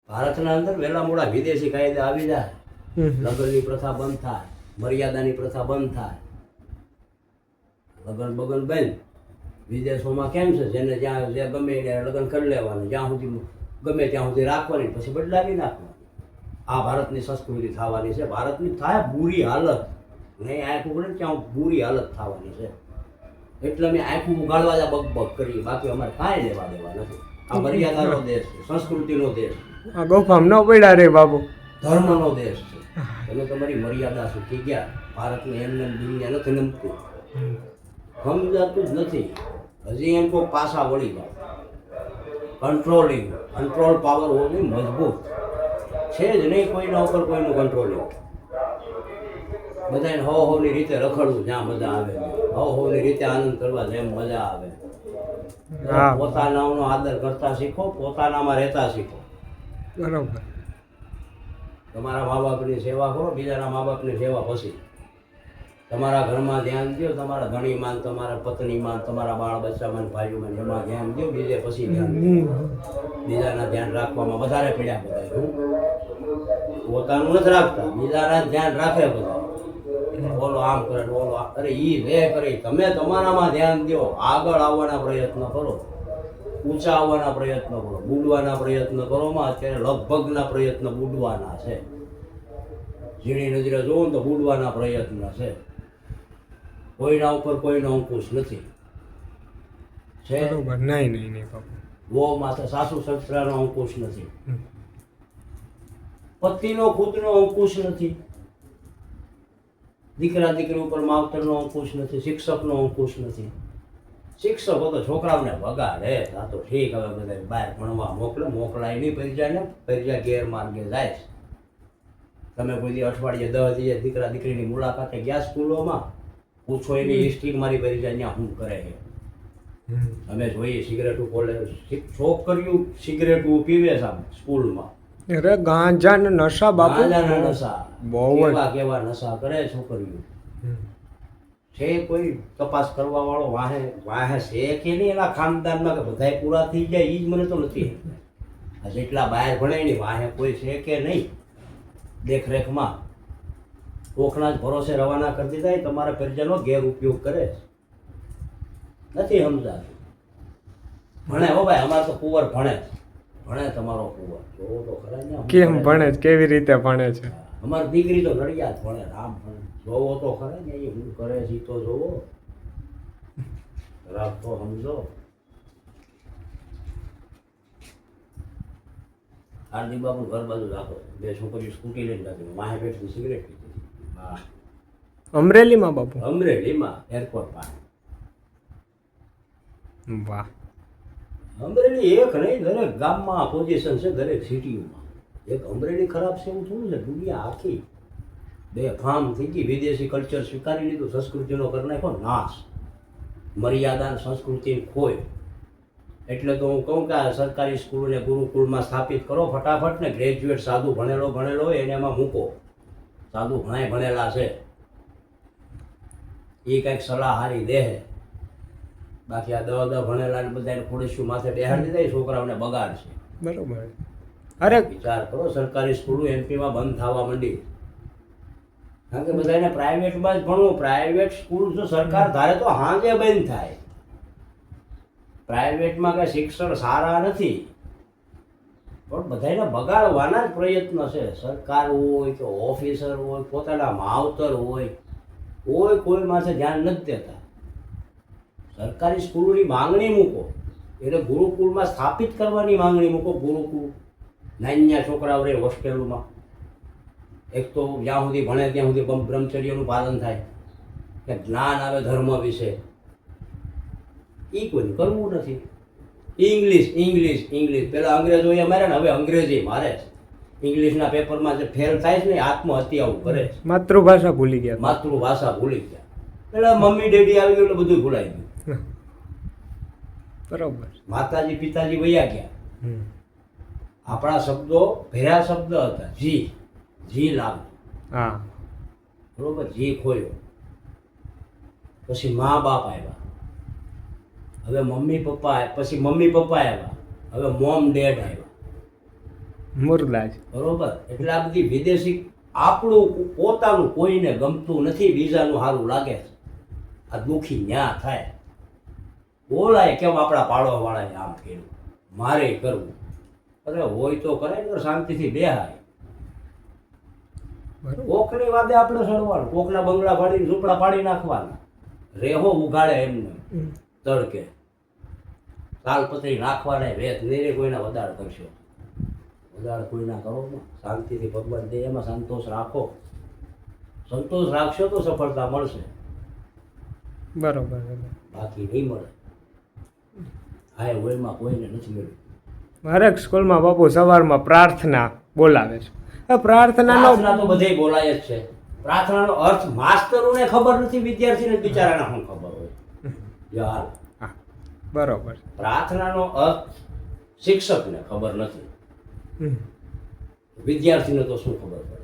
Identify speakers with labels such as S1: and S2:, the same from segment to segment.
S1: ભારતના અંદર વહેલા મોડા વિદેશી કાયદા આવી જાય, લગ્નની પ્રથા બંધ થાય, મર્યાદાની પ્રથા બંધ થાય, લગ્ન બગન બંધ. વિદેશોમાં કેમ છે, જેને જ્યાં જે ગમે એને લગ્ન કરી લેવાનું, જ્યાં સુધી ગમે ત્યાં સુધી રાખવાની, પછી બદલાવી નાખવાની. આ ભારતની સંસ્કૃતિ થવાની છે. ભારતની થાય બુરી હાલત, નહીં આંખું પડે ત્યાં બુરી હાલત થવાની છે. એટલે અમે આંખું ઉગાડવા જ બગ કરીએ, બાકી અમારે કાંઈ લેવા દેવા નથી. આ મર્યાદાનો દેશ છે, સંસ્કૃતિનો દેશ છે,
S2: આ ગોફામ ન પડ્યા રે બાબુ,
S1: ધર્મનો દેશ છે. તમે તમારી મર્યાદા શીખી ગયા. ભારતને એમને દુનિયા નથી નમતું, સમજાતું જ નથી. હજી એમ કોઈ પાછા વળી જાય. કંટ્રોલ પાવર હોવી મજબૂત છે જ નહીં. કોઈના ઉપર કોઈનું કંટ્રોલિંગ. બધાને હોની રીતે રખડવું જ્યાં મજા આવે, હોની રીતે આનંદ કરવા જેમ મજા આવે. પોતાનાનો આદર કરતા શીખો, પોતાનામાં રહેતા શીખો.
S2: બરોબર.
S1: તમારા મા બાપની સેવા કરો, બીજાના મા બાપની સેવા પછી. તમારા ઘરમાં ધ્યાન દો, તમારા ધણીમાં, તમારા પત્નીમાં, તમારા બાળ બચ્ચામાં, ભાઈઓમાં, એમાં ધ્યાન દો, બીજે પછી ધ્યાન દો. બીજાના ધ્યાન રાખવામાં વધારે પડ્યા બધા. પોતાનું નથી રાખતા, બીજાના ધ્યાન રાખે બધા. બોલો આમ કરે, બોલો અરે ઈ રે કરે. તમે તમારામાં ધ્યાન દો, આગળ આવવાના પ્રયત્ન કરો, ઊંચા આવવાના પ્રયત્ન કરો, બુડવાના પ્રયત્ન કરો. માં અત્યારે લગભગના પ્રયત્ન બુડવાના છે. ઝીણી નજરે જોવો ને તો બુડવાના પ્રયત્ન છે. કોઈના ઉપર કોઈનો અંકુશ નથી. છે
S2: બરોબર. નહીં બાપુ.
S1: વો માથે સાસુ સસરાનો અંકુશ નથી, પતિનો ખુદનો અંકુશ નથી, દીકરા દીકરી ઉપર માવતરનો અંકુશ નથી, શિક્ષકનો અંકુશ નથી. શિક્ષકો તો છોકરાઓને વગાડે, આ તો ઠીક, હવે બધા બહાર ભણવા મોકલાય નહીં. પરિજા ગેરમાર્ગે જાય છે. તમે કોઈ દી અઠવાડિયે 10 દિવસ દીકરા દીકરીની મુલાકાતે ગયા સ્કૂલોમાં, પૂછો એની હિસ્ટ્રી મારી પરિજા ત્યાં શું કરે છે. અમે જોઈએ સિગરેટું કોલેજ, છોકરીઓ સિગરેટું પીવે છે સ્કૂલમાં.
S2: અરે ગાંજા ને નશા બાપુ,
S1: ગાંજાના નશા,
S2: બહુ
S1: કેવા નશા કરે છોકરીઓ. છે કોઈ તપાસ કરવા વાળો વાહે છે કે નહીં એના ખાનદાનમાં, કે બધાય પૂરા થઈ જાય એ જ મને તો નથી. આ જેટલા બહાર ભણે એની વાહે કોઈ છે કે નહીં દેખરેખમાં. કોકના જ ભરોસે રવાના કરી દીધા, તમારા પરિજનો ગેરઉપયોગ કરે છે. નથી સમજાતું. ભણે હો ભાઈ, અમારે તો કુંવર ભણે તમારો કુંવર જોવો તો ખરા ને.
S2: કેમ ભણે છે, કેવી રીતે ભણે છે?
S1: અમારી દીકરી તો નડિયાદ ભણે, રામ ભણે, જોવો તો ખરા ને એ શું કરે છે તો જોવો, રાખો સમજો. હાર્દિક બાપુ ઘર બાજુ રાખો, બે છોકરીઓ સ્કૂટી લઈને રાખી, માહે બેઠી સિગરેટ પીધી. હા,
S2: અમરેલીમાં બાપુ?
S1: અમરેલીમાં એરપોર્ટ પાસે.
S2: વાહ.
S1: અમરેલી એક નહીં, દરેક ગામમાં પોઝિશન છે, દરેક સિટીઓમાં. એક અમરેલી ખરાબ છે એવું થોડું છે, દુનિયા આખી બે ફામ થઈ ગઈ. વિદેશી કલ્ચર સ્વીકારી લીધું, સંસ્કૃતિનો કરી નાખો નાશ, મર્યાદા સંસ્કૃતિ ખોય. એટલે તો હું કહું કે આ સરકારી સ્કૂલોને ગુરુકુળમાં સ્થાપિત કરો ફટાફટ ને. ગ્રેજ્યુએટ સાદું ભણેલો હોય એને એમાં મૂકો. સાદું ભણેલા છે એ કંઈક સલાહ હારી દે. બાકી આ દવા ભણેલા ને બધાને ખોડીશું માથે બેહાડી દીધા, છોકરાઓને બગાડશે.
S2: બરોબર. અરે
S1: વિચાર કરો, સરકારી સ્કૂલો એમપીમાં બંધ થવા માંડી. કારણ કે બધાને પ્રાઇવેટમાં જ ભણવું. પ્રાઇવેટ સ્કૂલ જો સરકાર ધારે તો હાંજે બંધ થાય. પ્રાઇવેટમાં કઈ શિક્ષણ સારા નથી, પણ બધાને બગાડવાના જ પ્રયત્ન છે. સરકાર હોય કે ઓફિસર હોય, પોતાના માવતર હોય, કોઈ માથે ધ્યાન નથી દેતા. સરકારી સ્કૂલોની માંગણી મૂકો, એટલે ગુરુકુળમાં સ્થાપિત કરવાની માંગણી મૂકો. ગુરુકુળ નાના છોકરાઓ રહે હોસ્ટેલોમાં. એક તો જ્યાં સુધી ભણે ત્યાં સુધી બ્રહ્મચર્યનું પાલન થાય, કે જ્ઞાન આવે ધર્મ વિશે, એ કોઈ કરવું નથી. ઇંગ્લિશ પેલા અંગ્રેજોએ મારે ને, હવે અંગ્રેજી મારે છે. ઇંગ્લિશના પેપરમાં જે ફેલ થાય છે ને, આત્મહત્યાઓ કરે છે.
S2: માતૃભાષા ભૂલી ગયા.
S1: માતૃભાષા ભૂલી ગયા. એટલે મમ્મી ડેડી આવી ગયું એટલે બધું ભૂલાઈ ગયું.
S2: બરોબર.
S1: માતાજી પિતાજી વયા ગયા. આપણા શબ્દો ભેરા શબ્દ હતા. જી લાગ,
S2: હા
S1: બરોબર, જી ખોયો. પછી મા બાપ આવ્યા, હવે મમ્મી પપ્પા આવ્યા, હવે મોમ ડેડ આવ્યા.
S2: મુર્દા જ.
S1: બરોબર. એટલે આ બધી વિદેશી, આપણું પોતાનું કોઈને ગમતું નથી, બીજાનું સારું લાગે છે. આ દુઃખી ન્યા થાય. બોલાય કેમ આપણા પાડવાવાળાએ આમ કર્યું, મારે કરવું. અરે હોય તો કરે ને, શાંતિથી બેહાય.
S2: બરોબર.
S1: કોકની વાદે આપણે સડવાનું, કોકના બંગલા પાડીને ઝૂંપડા પાડી નાખવાના, રેહો ઉગાડે એમને તડકે, તાલપત્રી નાખવાના, વેત નહીં કોઈના વધારે કરશો, વધારે કોઈના કરો ને, શાંતિથી ભગવાન દે એમાં સંતોષ રાખો. સંતોષ રાખશો તો સફળતા મળશે,
S2: બરોબર.
S1: બાકી નહીં મળે. હા ઓયમાં કોઈને નથી મળ્યું.
S2: હરેક સ્કૂલમાં બાપુ સવારમાં પ્રાર્થના બોલાવે છે. આ પ્રાર્થનાનો
S1: પ્રાર્થના તો બધે બોલાય જ છે. પ્રાર્થનાનો અર્થ માસ્તરોને ખબર નથી, વિદ્યાર્થીને બિચારાને શું ખબર હોય. યાર
S2: હા, બરોબર.
S1: પ્રાર્થનાનો અર્થ શિક્ષકને ખબર નથી,
S2: હમ.
S1: વિદ્યાર્થીને તો શું ખબર પડે.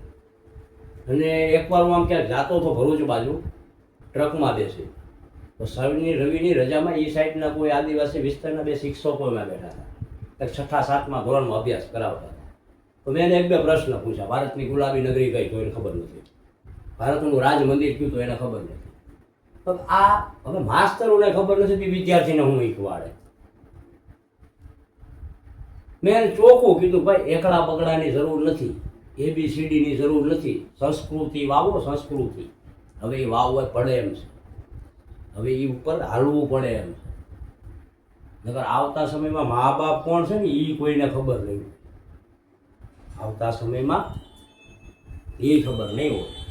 S1: અને એકવાર હું આમ ક્યાંક જાતો હતો ભરૂચ બાજુ, ટ્રકમાં બેસી, તો શનિ રવિની રજામાં એ સાઈડના કોઈ આદિવાસી વિસ્તારના બે શિક્ષકો એમાં બેઠા હતા, છઠ્ઠા સાતમા ધોરણમાં અભ્યાસ કરાવતા હતા. તો મેં એને એક બે પ્રશ્ન પૂછ્યા. ભારતની ગુલાબી નગરી કઈ તો એને ખબર નથી, ભારતનું રાજ મંદિર કયું તો એને ખબર નથી. તો આ હવે માસ્તરોને ખબર નથી કે વિદ્યાર્થીને હું શીખવાડે. મેં એને ચોખ્ખું કીધું, ભાઈ એકડા બગડાની જરૂર નથી, ABCDની જરૂર નથી, સંસ્કૃતિ વાવો, સંસ્કૃતિ હવે એ વાવવા પડે એમ છે, હવે એ ઉપર હાલવું પડે એમ છે. નકર આવતા સમયમાં મા બાપ કોણ છે ને એ કોઈને ખબર નહીં, આવતા સમયમાં એ ખબર નહીં હોય.